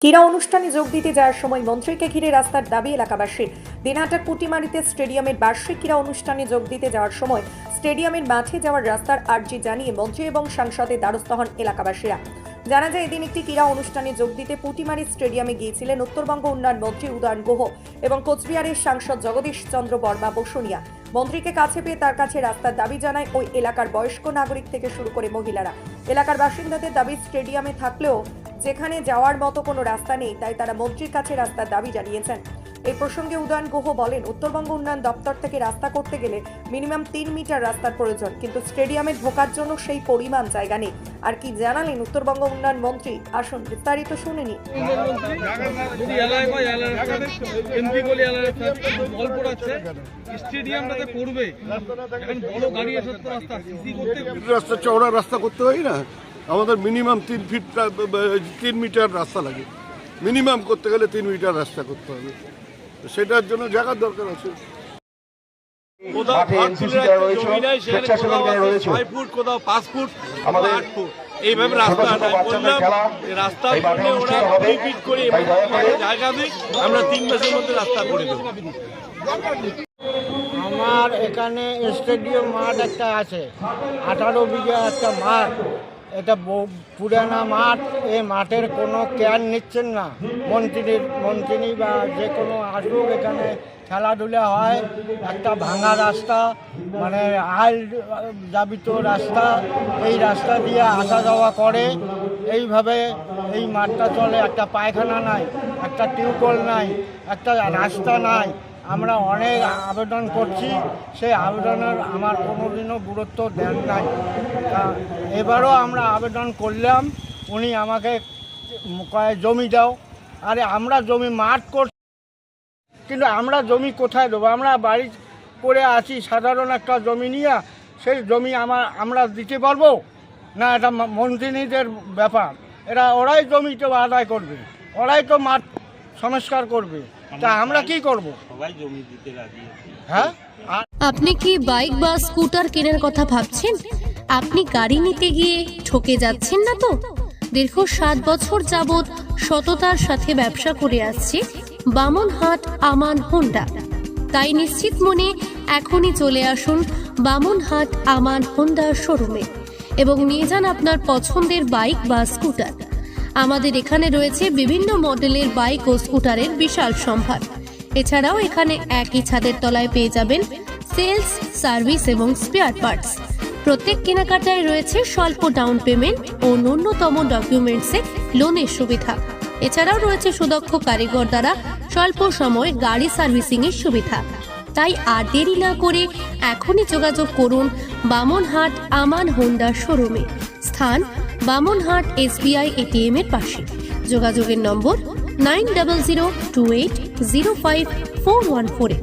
ক্রীড়া অনুষ্ঠানে যোগ দিতে যাওয়ার সময় মন্ত্রীকে ঘিরে রাস্তার দাবি এলাকাবাসীর। দিনহাটার পুটিমারিতে স্টেডিয়ামের বার্ষিক ক্রীড়া অনুষ্ঠানে যোগ দিতে যাওয়ার সময় স্টেডিয়ামের মাঠে যাওয়ার রাস্তার আর্জি জানিয়ে মন্ত্রী এবং সাংসদের দ্বারস্থ হন এলাকাবাসীরা। জানা যায়, এদিন একটি ক্রীড়া অনুষ্ঠানে যোগ দিতে পুটিমারি স্টেডিয়ামে গিয়েছিলেন উত্তরবঙ্গ উন্নয়ন মন্ত্রী উদয়ন গুহ এবং কোচবিহারের সাংসদ জগদীশ চন্দ্র বর্মা বসুনিয়া। মন্ত্রীকে কাছে পেয়ে তার কাছে রাস্তার দাবি জানায় ওই এলাকার বয়স্ক নাগরিক থেকে শুরু করে মহিলারা। এলাকার বাসিন্দাদের দাবি, স্টেডিয়ামে থাকলেও যেখানে যাওয়ার মতো কোনো রাস্তা নেই, তাই তারা মন্ত্রীর কাছে রাস্তার দাবি জানিয়েছেন। এই প্রসঙ্গে উদয়ন গুহ বলেন, উত্তরবঙ্গ উন্নয়ন দপ্তর থেকে রাস্তা করতে গেলে মিনিমাম 3 মিটার রাস্তার প্রয়োজন, কিন্তু স্টেডিয়ামে ঢোকার জন্য সেই পরিমাণ জায়গা নেই। আর কি জানালেন উত্তরবঙ্গ উন্নয়ন মন্ত্রী, আসুন বিস্তারিত শুনে নিন। রাস্তা চওড়া রাস্তা করতে হয় না, আমাদের মিনিমাম 3 মিটার রাস্তা লাগে। মিনিমাম করতে গেলে 3 মিটার রাস্তা করতে হবে, সেটার জন্য জায়গার দরকার আছে। কোথাও 6 ফুট, কোথাও 5 ফুট, 8 ফুট, এইভাবে রাস্তা রাস্তার জন্য ওরা 2 ফিট করে জায়গা দিই, আমরা 3 মাসের মধ্যে রাস্তা করে দেবো। আমার এখানে স্টেডিয়াম মাঠ একটা আছে, 18 বিঘা একটা মাঠ। এটা পুরানা মাঠ। এই মাঠের কোনো কেয়ার নিচ্ছেন না মন্ত্রী বা যে কোনো আসুক, এখানে খেলাধুলা হয়। একটা ভাঙা রাস্তা, মানে আইল জাবিত রাস্তা, এই রাস্তা দিয়ে আসা যাওয়া করে। এইভাবে এই মাঠটা চলে। একটা পায়খানা নাই, একটা টিউবওয়েল নাই, একটা রাস্তা নাই। আমরা অনেক আবেদন করছি, সেই আবেদনের আমার কোনোদিনও গুরুত্ব দেন নাই। এবারও আমরা আবেদন করলাম, উনি আমাকে কয় জমি দাও। আরে আমরা জমি মাঠ করছি, কিন্তু আমরা জমি কোথায় দেবো? আমরা বাড়ি করে আছি, সাধারণ একটা জমি নিয়ে সেই জমি আমরা দিতে পারবো না? এটা মন্ত্রীদের ব্যাপার। ওরাই জমিতে আদায় করবে, ওরাই তো মাঠ সংস্কার করবে। তা আমরা কি করব? হ্যাঁ, আপনি কি বাইক বা স্কুটার কেনার কথা ভাবছেন? আপনি গাড়ি নিতে গিয়ে ঠকে যাচ্ছেন না তো? দীর্ঘ 7 বছর যাবৎ সততার সাথে ব্যবসা করে আসছে বামনহাট আমান হোন্ডা। তাই নিশ্চিত মনে এখনই চলে আসুন বামনহাট আমান হোন্ডা শোরুমে এবং নিয়ে যান আপনার পছন্দের বাইক বা স্কুটার। আমাদের এখানে রয়েছে বিভিন্ন মডেলের বাইক ও স্কুটারের বিশাল সম্ভার। এছাড়াও এখানে একই ছাদের তলায় পেয়ে যাবেন সেলস, সার্ভিস এবং স্পেয়ার পার্টস। প্রত্যেক কেনাকাটায় রয়েছে স্বল্প ডাউন পেমেন্ট ও ন্যূনতম ডকুমেন্টসে লোনের সুবিধা। এছাড়াও রয়েছে সুদক্ষ কারিগর দ্বারা স্বল্প সময়ে গাড়ি সার্ভিসিং এর সুবিধা। তাই আর দেরি না করে এখনই যোগাযোগ করুন বামনহাট আমান হোন্ডা শোরুমে। স্থান বামনহাট SBI ATM এর পাশে। যোগাযোগের নম্বর 9002805414।